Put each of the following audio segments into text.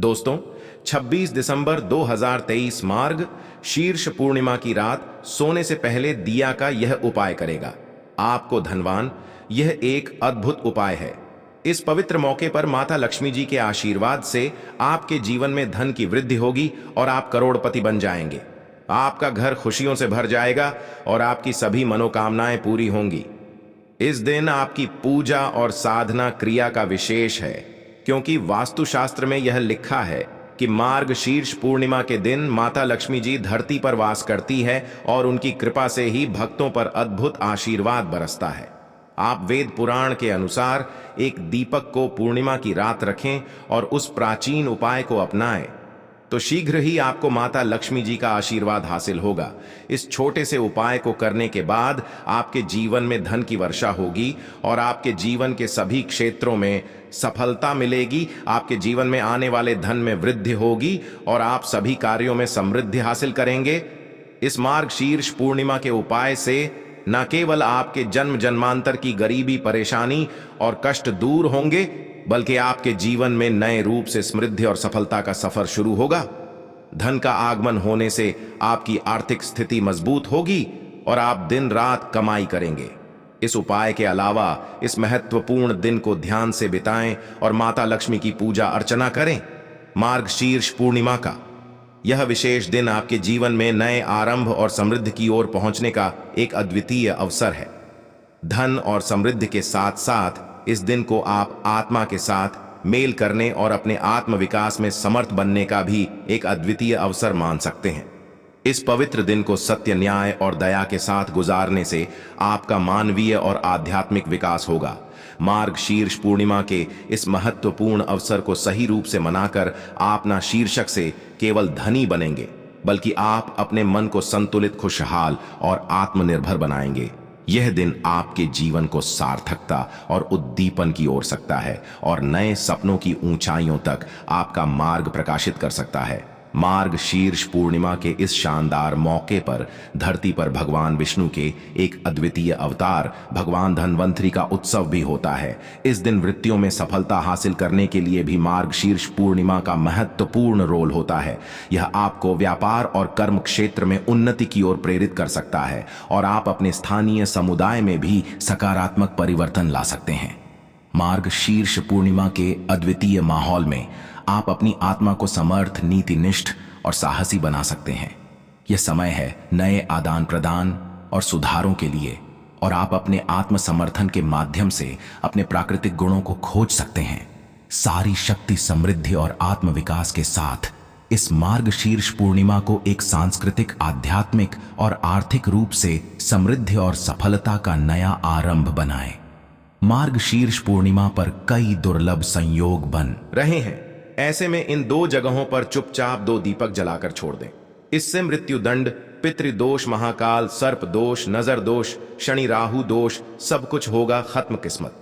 दोस्तों, 26 दिसंबर 2023 मार्ग शीर्ष पूर्णिमा की रात सोने से पहले दिया का यह उपाय करेगा आपको धनवान। यह एक अद्भुत उपाय है। इस पवित्र मौके पर माता लक्ष्मी जी के आशीर्वाद से आपके जीवन में धन की वृद्धि होगी और आप करोड़पति बन जाएंगे। आपका घर खुशियों से भर जाएगा और आपकी सभी मनोकामनाएं पूरी होंगी। इस दिन आपकी पूजा और साधना क्रिया का विशेष है, क्योंकि वास्तुशास्त्र में यह लिखा है कि मार्ग शीर्ष पूर्णिमा के दिन माता लक्ष्मी जी धरती पर वास करती है और उनकी कृपा से ही भक्तों पर अद्भुत आशीर्वाद बरसता है। आप वेद पुराण के अनुसार एक दीपक को पूर्णिमा की रात रखें और उस प्राचीन उपाय को अपनाएं, तो शीघ्र ही आपको माता लक्ष्मी जी का आशीर्वाद हासिल होगा। इस छोटे से उपाय को करने के बाद आपके जीवन में धन की वर्षा होगी और आपके जीवन के सभी क्षेत्रों में सफलता मिलेगी। आपके जीवन में आने वाले धन में वृद्धि होगी और आप सभी कार्यों में समृद्धि हासिल करेंगे। इस मार्ग शीर्ष पूर्णिमा के उपाय से न केवल आपके जन्म जन्मांतर की गरीबी, परेशानी और कष्ट दूर होंगे, बल्कि आपके जीवन में नए रूप से समृद्धि और सफलता का सफर शुरू होगा। धन का आगमन होने से आपकी आर्थिक स्थिति मजबूत होगी और आप दिन रात कमाई करेंगे। इस उपाय के अलावा इस महत्वपूर्ण दिन को ध्यान से बिताएं और माता लक्ष्मी की पूजा अर्चना करें। मार्ग शीर्ष पूर्णिमा का यह विशेष दिन आपके जीवन में नए आरंभ और समृद्धि की ओर पहुंचने का एक अद्वितीय अवसर है। धन और समृद्धि के साथ साथ इस दिन को आप आत्मा के साथ मेल करने और अपने आत्म विकास में समर्थ बनने का भी एक अद्वितीय अवसर मान सकते हैं। इस पवित्र दिन को सत्य, न्याय और दया के साथ गुजारने से आपका मानवीय और आध्यात्मिक विकास होगा। मार्ग शीर्ष पूर्णिमा के इस महत्वपूर्ण अवसर को सही रूप से मनाकर आप न शीर्षक से केवल धनी बनेंगे, बल्कि आप अपने मन को संतुलित, खुशहाल और आत्मनिर्भर बनाएंगे। यह दिन आपके जीवन को सार्थकता और उद्दीपन की ओर सकता है और नए सपनों की ऊंचाइयों तक आपका मार्ग प्रकाशित कर सकता है। मार्ग शीर्ष पूर्णिमा के इस शानदार मौके पर धरती पर भगवान विष्णु के एक अद्वितीय अवतार भगवान धन्वंतरि का उत्सव भी होता है। इस दिन वृत्तियों में सफलता हासिल करने के लिए भी मार्ग शीर्ष पूर्णिमा का महत्वपूर्ण रोल होता है। यह आपको व्यापार और कर्म क्षेत्र में उन्नति की ओर प्रेरित कर सकता है और आप अपने स्थानीय समुदाय में भी सकारात्मक परिवर्तन ला सकते हैं। मार्ग शीर्ष पूर्णिमा के अद्वितीय माहौल में आप अपनी आत्मा को समर्थ, नीतिनिष्ठ और साहसी बना सकते हैं। यह समय है नए आदान प्रदान और सुधारों के लिए, और आप अपने आत्म समर्थन के माध्यम से अपने प्राकृतिक गुणों को खोज सकते हैं। सारी शक्ति, समृद्धि और आत्म विकास के साथ इस मार्ग शीर्ष पूर्णिमा को एक सांस्कृतिक, आध्यात्मिक और आर्थिक रूप से समृद्धि और सफलता का नया आरंभ बनाएं। मार्ग शीर्ष पूर्णिमा पर कई दुर्लभ संयोग बन रहे हैं। ऐसे में इन दो जगहों पर चुपचाप 2 दीपक जलाकर छोड़ दें। इससे मृत्युदंड, पितृदोष, महाकाल, सर्प दोष, नजर दोष, शनि राहु दोष सब कुछ होगा खत्म। किस्मत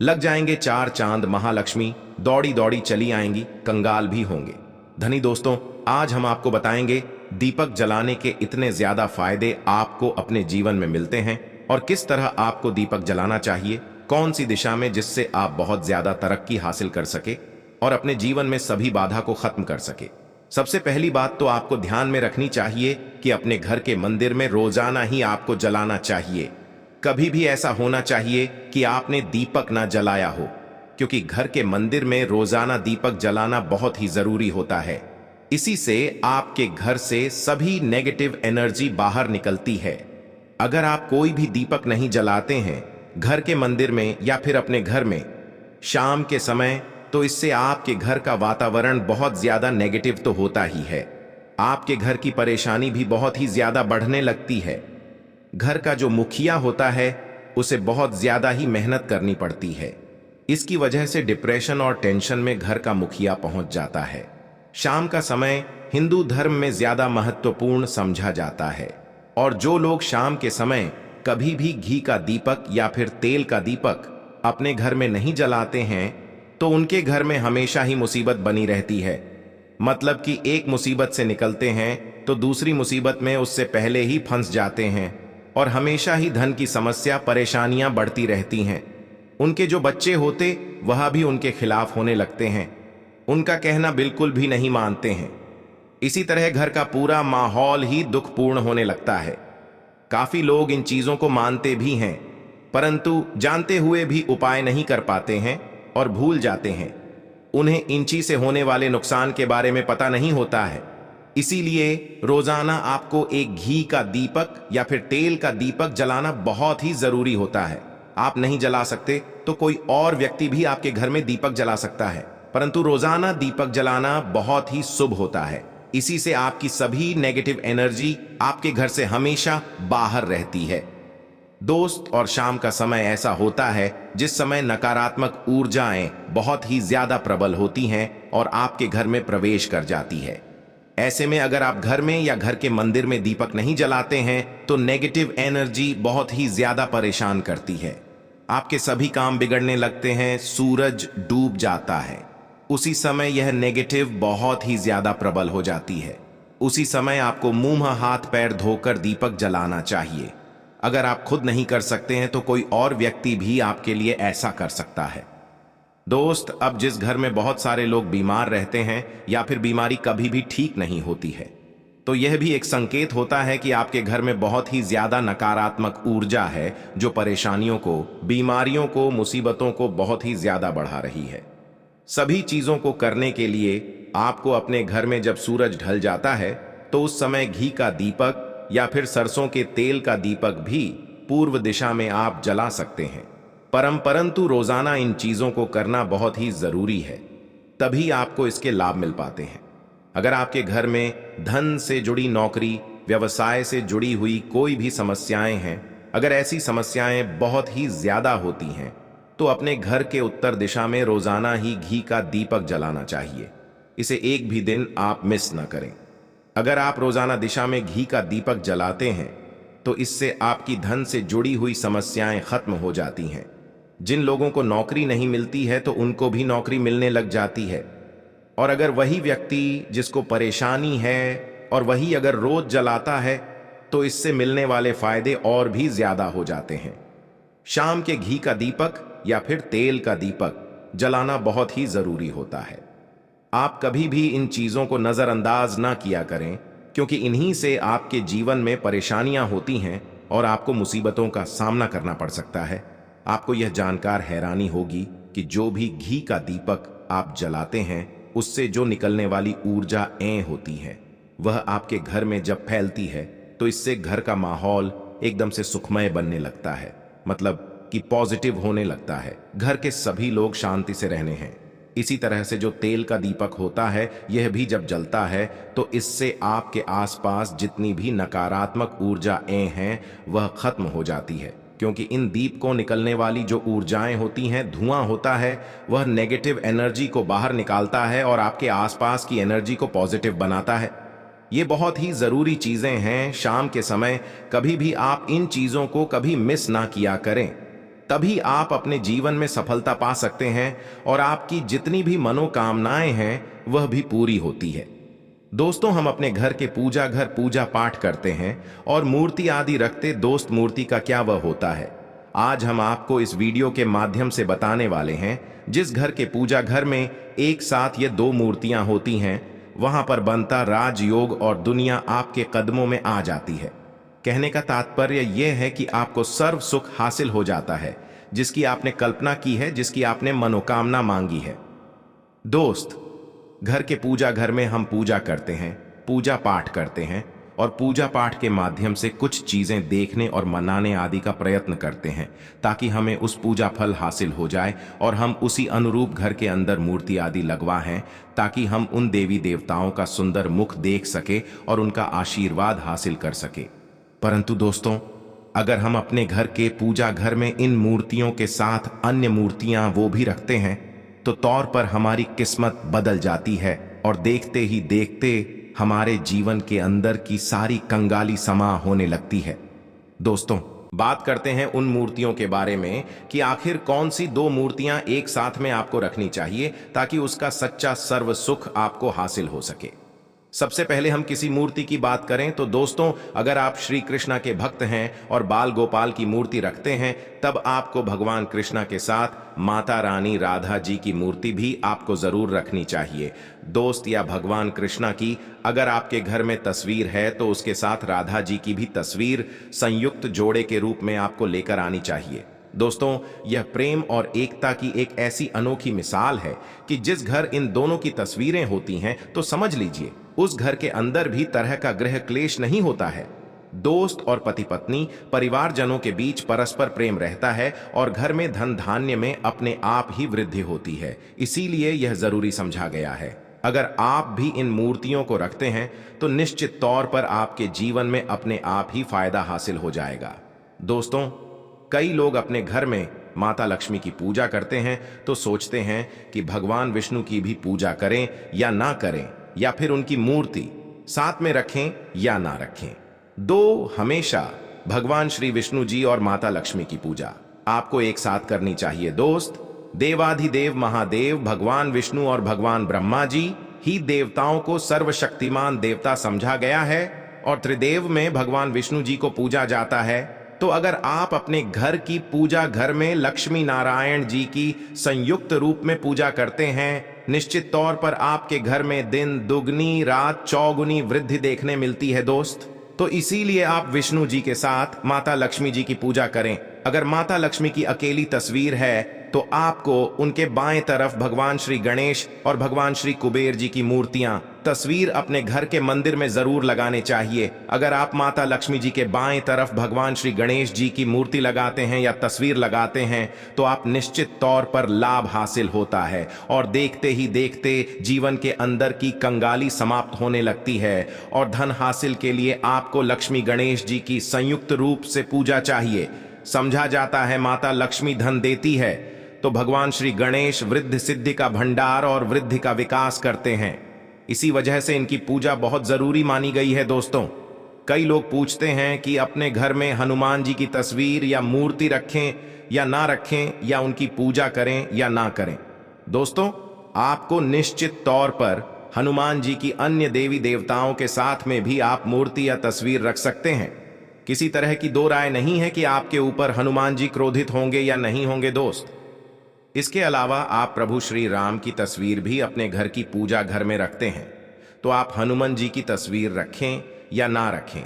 लग जाएंगे 4 चांद। महालक्ष्मी दौड़ी दौड़ी चली आएंगी, कंगाल भी होंगे। धनी दोस्तों, आज हम आपको बताएंगे दीपक जलाने के इतने ज्यादा फायदे आपको अपने जीवन में मिलते हैं और किस तरह आपको दीपक जलाना चाहिए, कौन सी दिशा में, जिससे आप बहुत ज्यादा तरक्की हासिल कर सके और अपने जीवन में सभी बाधा को खत्म कर सके। सबसे पहली बात तो आपको ध्यान में रखनी चाहिए कि अपने घर के मंदिर में रोजाना ही आपको जलाना चाहिए। कभी भी ऐसा होना चाहिए कि आपने दीपक ना जलाया हो, क्योंकि घर के मंदिर में रोजाना दीपक जलाना बहुत ही जरूरी होता है। इसी से आपके घर से सभी नेगेटिव एनर्जी बाहर निकलती है। अगर आप कोई भी दीपक नहीं जलाते हैं घर के मंदिर में या फिर अपने घर में शाम के समय, तो इससे आपके घर का वातावरण बहुत ज्यादा नेगेटिव तो होता ही है। आपके घर की परेशानी भी बहुत ही ज्यादा बढ़ने लगती है। घर का जो मुखिया होता है उसे बहुत ज्यादा ही मेहनत करनी पड़ती है। इसकी वजह से डिप्रेशन और टेंशन में घर का मुखिया पहुंच जाता है। शाम का समय हिंदू धर्म में ज्यादा महत्वपूर्ण समझा जाता है और जो लोग शाम के समय कभी भी घी का दीपक या फिर तेल का दीपक अपने घर में नहीं जलाते हैं, तो उनके घर में हमेशा ही मुसीबत बनी रहती है। मतलब कि एक मुसीबत से निकलते हैं तो दूसरी मुसीबत में उससे पहले ही फंस जाते हैं और हमेशा ही धन की समस्या, परेशानियां बढ़ती रहती हैं। उनके जो बच्चे होते वह भी उनके खिलाफ होने लगते हैं। उनका कहना बिल्कुल भी नहीं मानते हैं। इसी तरह घर का पूरा माहौल ही दुखपूर्ण होने लगता है। काफी लोग इन चीजों को मानते भी हैं, परंतु जानते हुए भी उपाय नहीं कर पाते हैं और भूल जाते हैं। उन्हें इंची से होने वाले नुकसान के बारे में पता नहीं होता है। इसीलिए रोजाना आपको एक घी का दीपक या फिर तेल का दीपक जलाना बहुत ही जरूरी होता है। आप नहीं जला सकते तो कोई और व्यक्ति भी आपके घर में दीपक जला सकता है, परंतु रोजाना दीपक जलाना बहुत ही शुभ होता है। इसी से आपकी सभी नेगेटिव एनर्जी आपके घर से हमेशा बाहर रहती है। दोस्त, और शाम का समय ऐसा होता है जिस समय नकारात्मक ऊर्जाएं बहुत ही ज्यादा प्रबल होती हैं और आपके घर में प्रवेश कर जाती है। ऐसे में अगर आप घर में या घर के मंदिर में दीपक नहीं जलाते हैं तो नेगेटिव एनर्जी बहुत ही ज्यादा परेशान करती है। आपके सभी काम बिगड़ने लगते हैं, सूरज डूब जाता है। उसी समय यह नेगेटिव बहुत ही ज्यादा प्रबल हो जाती है। उसी समय आपको मुंह हाथ पैर धोकर दीपक जलाना चाहिए। अगर आप खुद नहीं कर सकते हैं तो कोई और व्यक्ति भी आपके लिए ऐसा कर सकता है। दोस्त, अब जिस घर में बहुत सारे लोग बीमार रहते हैं या फिर बीमारी कभी भी ठीक नहीं होती है, तो यह भी एक संकेत होता है कि आपके घर में बहुत ही ज्यादा नकारात्मक ऊर्जा है जो परेशानियों को, बीमारियों को, मुसीबतों को बहुत ही ज्यादा बढ़ा रही है। सभी चीजों को करने के लिए आपको अपने घर में जब सूरज ढल जाता है तो उस समय घी का दीपक या फिर सरसों के तेल का दीपक भी पूर्व दिशा में आप जला सकते हैं। परंतु रोजाना इन चीजों को करना बहुत ही जरूरी है, तभी आपको इसके लाभ मिल पाते हैं। अगर आपके घर में धन से जुड़ी नौकरी, व्यवसाय से जुड़ी हुई कोई भी समस्याएं हैं, अगर ऐसी समस्याएं बहुत ही ज्यादा होती हैं तो अपने घर के उत्तर दिशा में रोजाना ही घी का दीपक जलाना चाहिए। इसे एक भी दिन आप मिस ना करें। अगर आप रोजाना दिशा में घी का दीपक जलाते हैं तो इससे आपकी धन से जुड़ी हुई समस्याएं खत्म हो जाती हैं। जिन लोगों को नौकरी नहीं मिलती है तो उनको भी नौकरी मिलने लग जाती है। और अगर वही व्यक्ति जिसको परेशानी है और वही अगर रोज जलाता है तो इससे मिलने वाले फायदे और भी ज्यादा हो जाते हैं। शाम के घी का दीपक या फिर तेल का दीपक जलाना बहुत ही जरूरी होता है। आप कभी भी इन चीजों को नजरअंदाज ना किया करें, क्योंकि इन्हीं से आपके जीवन में परेशानियां होती हैं और आपको मुसीबतों का सामना करना पड़ सकता है। आपको यह जानकर हैरानी होगी कि जो भी घी का दीपक आप जलाते हैं उससे जो निकलने वाली ऊर्जा होती है वह आपके घर में जब फैलती है तो इससे घर का माहौल एकदम से सुखमय बनने लगता है, मतलब कि पॉजिटिव होने लगता है। घर के सभी लोग शांति से रहने हैं। इसी तरह से जो तेल का दीपक होता है यह भी जब जलता है तो इससे आपके आसपास जितनी भी नकारात्मक ऊर्जा हैं वह खत्म हो जाती है, क्योंकि इन दीप को निकलने वाली जो ऊर्जाएं होती हैं, धुआं होता है, वह नेगेटिव एनर्जी को बाहर निकालता है और आपके आसपास की एनर्जी को पॉजिटिव बनाता है। ये बहुत ही जरूरी चीजें हैं। शाम के समय कभी भी आप इन चीजों को कभी मिस ना किया करें, तभी आप अपने जीवन में सफलता पा सकते हैं और आपकी जितनी भी मनोकामनाएं हैं वह भी पूरी होती है। दोस्तों, हम अपने घर के पूजा घर पूजा पाठ करते हैं और मूर्ति आदि रखते। दोस्त, मूर्ति का क्या वह होता है? आज हम आपको इस वीडियो के माध्यम से बताने वाले हैं। जिस घर के पूजा घर में एक साथ ये दो मूर्तियां होती हैं वहां पर बनता राजयोग और दुनिया आपके कदमों में आ जाती है। कहने का तात्पर्य यह है कि आपको सर्व सुख हासिल हो जाता है, जिसकी आपने कल्पना की है, जिसकी आपने मनोकामना मांगी है। दोस्त, घर के पूजा घर में हम पूजा करते हैं, पूजा पाठ करते हैं और पूजा पाठ के माध्यम से कुछ चीजें देखने और मनाने आदि का प्रयत्न करते हैं ताकि हमें उस पूजा फल हासिल हो जाए और हम उसी अनुरूप घर के अंदर मूर्ति आदि लगवाएं ताकि हम उन देवी देवताओं का सुंदर मुख देख सके और उनका आशीर्वाद हासिल कर सके। परंतु दोस्तों, अगर हम अपने घर के पूजा घर में इन मूर्तियों के साथ अन्य मूर्तियां वो भी रखते हैं तो तौर पर हमारी किस्मत बदल जाती है और देखते ही देखते हमारे जीवन के अंदर की सारी कंगाली समा होने लगती है। दोस्तों, बात करते हैं उन मूर्तियों के बारे में कि आखिर कौन सी दो मूर्तियां एक साथ में आपको रखनी चाहिए ताकि उसका सच्चा सर्व सुख आपको हासिल हो सके। सबसे पहले हम किसी मूर्ति की बात करें तो दोस्तों, अगर आप श्री कृष्णा के भक्त हैं और बाल गोपाल की मूर्ति रखते हैं, तब आपको भगवान कृष्णा के साथ माता रानी राधा जी की मूर्ति भी आपको जरूर रखनी चाहिए दोस्त। या भगवान कृष्णा की अगर आपके घर में तस्वीर है तो उसके साथ राधा जी की भी तस्वीर संयुक्त जोड़े के रूप में आपको लेकर आनी चाहिए दोस्तों। यह प्रेम और एकता की एक ऐसी अनोखी मिसाल है कि जिस घर इन दोनों की तस्वीरें होती हैं तो समझ लीजिए उस घर के अंदर भी तरह का गृह क्लेश नहीं होता है। दोस्त और पति पत्नी परिवारजनों के बीच परस्पर प्रेम रहता है और घर में धन धान्य में अपने आप ही वृद्धि होती है। इसीलिए यह जरूरी समझा गया है। अगर आप भी इन मूर्तियों को रखते हैं तो निश्चित तौर पर आपके जीवन में अपने आप ही फायदा हासिल हो जाएगा दोस्तों। कई लोग अपने घर में माता लक्ष्मी की पूजा करते हैं तो सोचते हैं कि भगवान विष्णु की भी पूजा करें या ना करें, या फिर उनकी मूर्ति साथ में रखें या ना रखें। हमेशा भगवान श्री विष्णु जी और माता लक्ष्मी की पूजा आपको एक साथ करनी चाहिए दोस्त। देवाधिदेव महादेव भगवान विष्णु और भगवान ब्रह्मा जी ही देवताओं को सर्वशक्तिमान देवता समझा गया है और त्रिदेव में भगवान विष्णु जी को पूजा जाता है। तो अगर आप अपने घर की पूजा घर में लक्ष्मी नारायण जी की संयुक्त रूप में पूजा करते हैं, निश्चित तौर पर आपके घर में दिन दुगनी रात चौगुनी वृद्धि देखने मिलती है दोस्त। तो इसीलिए आप विष्णु जी के साथ माता लक्ष्मी जी की पूजा करें। अगर माता लक्ष्मी की अकेली तस्वीर है तो आपको उनके बाएं तरफ भगवान श्री गणेश और भगवान श्री कुबेर जी की मूर्तियां तस्वीर अपने घर के मंदिर में जरूर लगाने चाहिए। अगर आप माता लक्ष्मी जी के बाएं तरफ भगवान श्री गणेश जी की मूर्ति लगाते हैं या तस्वीर लगाते हैं तो आप निश्चित तौर पर लाभ हासिल होता है और देखते ही देखते जीवन के अंदर की कंगाली समाप्त होने लगती है। और धन हासिल के लिए आपको लक्ष्मी गणेश जी की संयुक्त रूप से पूजा चाहिए। समझा जाता है माता लक्ष्मी धन देती है तो भगवान श्री गणेश वृद्धि सिद्धि का भंडार और वृद्धि का विकास करते हैं। इसी वजह से इनकी पूजा बहुत जरूरी मानी गई है दोस्तों। कई लोग पूछते हैं कि अपने घर में हनुमान जी की तस्वीर या मूर्ति रखें या ना रखें, या उनकी पूजा करें या ना करें। दोस्तों, आपको निश्चित तौर पर हनुमान जी की अन्य देवी देवताओं के साथ में भी आप मूर्ति या तस्वीर रख सकते हैं। किसी तरह की दो राय नहीं है कि आपके ऊपर हनुमान जी क्रोधित होंगे या नहीं होंगे दोस्त। इसके अलावा आप प्रभु श्री राम की तस्वीर भी अपने घर की पूजा घर में रखते हैं तो आप हनुमान जी की तस्वीर रखें या ना रखें,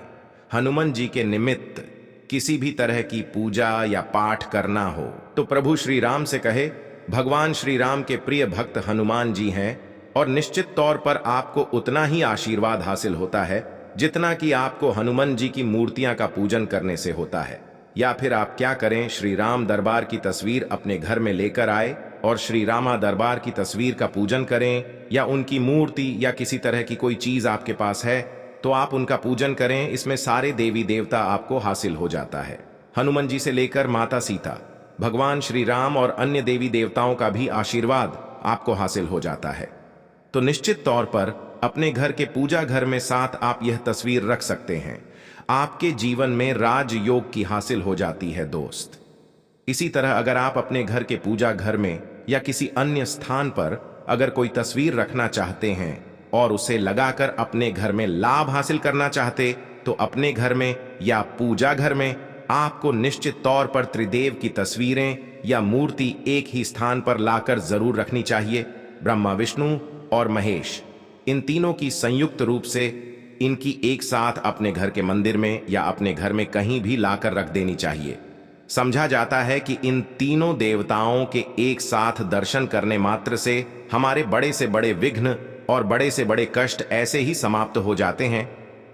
हनुमान जी के निमित्त किसी भी तरह की पूजा या पाठ करना हो तो प्रभु श्री राम से कहे, भगवान श्री राम के प्रिय भक्त हनुमान जी हैं और निश्चित तौर पर आपको उतना ही आशीर्वाद हासिल होता है जितना कि आपको हनुमान जी की मूर्तियां का पूजन करने से होता है। या फिर आप क्या करें, श्री राम दरबार की तस्वीर अपने घर में लेकर आए और श्री रामा दरबार की तस्वीर का पूजन करें, या उनकी मूर्ति या किसी तरह की कोई चीज आपके पास है तो आप उनका पूजन करें। इसमें सारे देवी देवता आपको हासिल हो जाता है। हनुमान जी से लेकर माता सीता, भगवान श्री राम और अन्य देवी देवताओं का भी आशीर्वाद आपको हासिल हो जाता है। तो निश्चित तौर पर अपने घर के पूजा घर में साथ आप यह तस्वीर रख सकते हैं। आपके जीवन में राजयोग की हासिल हो जाती है दोस्त। इसी तरह अगर आप अपने घर के पूजा घर में या किसी अन्य स्थान पर अगर कोई तस्वीर रखना चाहते हैं और उसे लगाकर अपने घर में लाभ हासिल करना चाहते तो अपने घर में या पूजा घर में आपको निश्चित तौर पर त्रिदेव की तस्वीरें या मूर्ति एक ही स्थान पर लाकर जरूर रखनी चाहिए। ब्रह्मा विष्णु और महेश, इन तीनों की संयुक्त रूप से इनकी एक साथ अपने घर के मंदिर में या अपने घर में कहीं भी लाकर रख देनी चाहिए। समझा जाता है कि इन तीनों देवताओं के एक साथ दर्शन करने मात्र से हमारे बड़े से बड़े विघ्न और बड़े से बड़े कष्ट ऐसे ही समाप्त हो जाते हैं।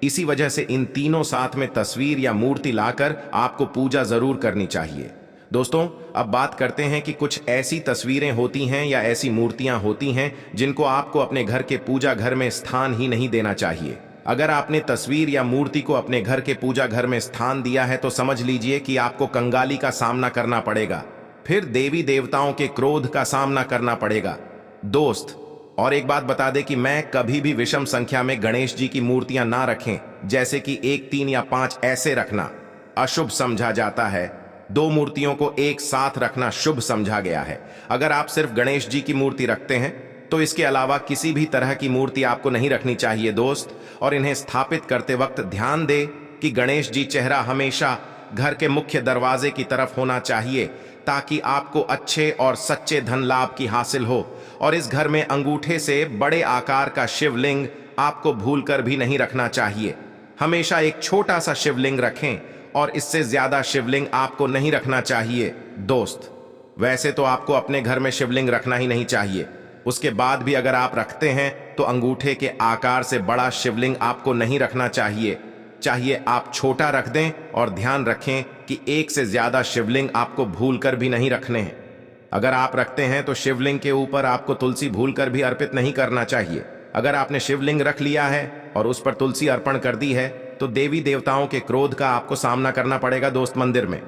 इसी वजह से इन तीनों साथ में तस्वीर या मूर्ति लाकर आपको पूजा जरूर करनी चाहिए। दोस्तों, अब बात करते हैं कि कुछ ऐसी तस्वीरें होती हैं या ऐसी मूर्तियां होती हैं जिनको आपको अपने घर के पूजा घर में स्थान ही नहीं देना चाहिए। अगर आपने तस्वीर या मूर्ति को अपने घर के पूजा घर में स्थान दिया है तो समझ लीजिए कि आपको कंगाली का सामना करना पड़ेगा, फिर देवी देवताओं के क्रोध का सामना करना पड़ेगा। दोस्त, और एक बात बता दे कि मैं कभी भी विषम संख्या में गणेश जी की मूर्तियां ना रखें, जैसे कि 1, 3 या 5 ऐसे रखना अशुभ समझा जाता है। 2 मूर्तियों को एक साथ रखना शुभ समझा गया है। अगर आप सिर्फ गणेश जी की मूर्ति रखते हैं तो तो इसके अलावा किसी भी तरह की मूर्ति आपको नहीं रखनी चाहिए दोस्त। और इन्हें स्थापित करते वक्त ध्यान दे कि गणेश जी चेहरा हमेशा घर के मुख्य दरवाजे की तरफ होना चाहिए, ताकि आपको अच्छे और सच्चे धन लाभ की हासिल हो। और इस घर में अंगूठे से बड़े आकार का शिवलिंग आपको भूलकर भी नहीं रखना चाहिए। हमेशा एक छोटा सा शिवलिंग रखें और इससे ज्यादा शिवलिंग आपको नहीं रखना चाहिए दोस्त। वैसे तो आपको अपने घर में शिवलिंग रखना ही नहीं चाहिए, उसके बाद भी अगर आप रखते हैं तो अंगूठे के आकार से बड़ा शिवलिंग आपको नहीं रखना चाहिए। चाहिए आप छोटा रख दें और ध्यान रखें कि एक से ज्यादा शिवलिंग आपको भूलकर भी नहीं रखने हैं। अगर आप रखते हैं तो शिवलिंग के ऊपर आपको तुलसी भूलकर भी अर्पित नहीं करना चाहिए। अगर आपने शिवलिंग रख लिया है और उस पर तुलसी अर्पण कर दी है तो देवी देवताओं के क्रोध का आपको सामना करना पड़ेगा दोस्त मंदिर में।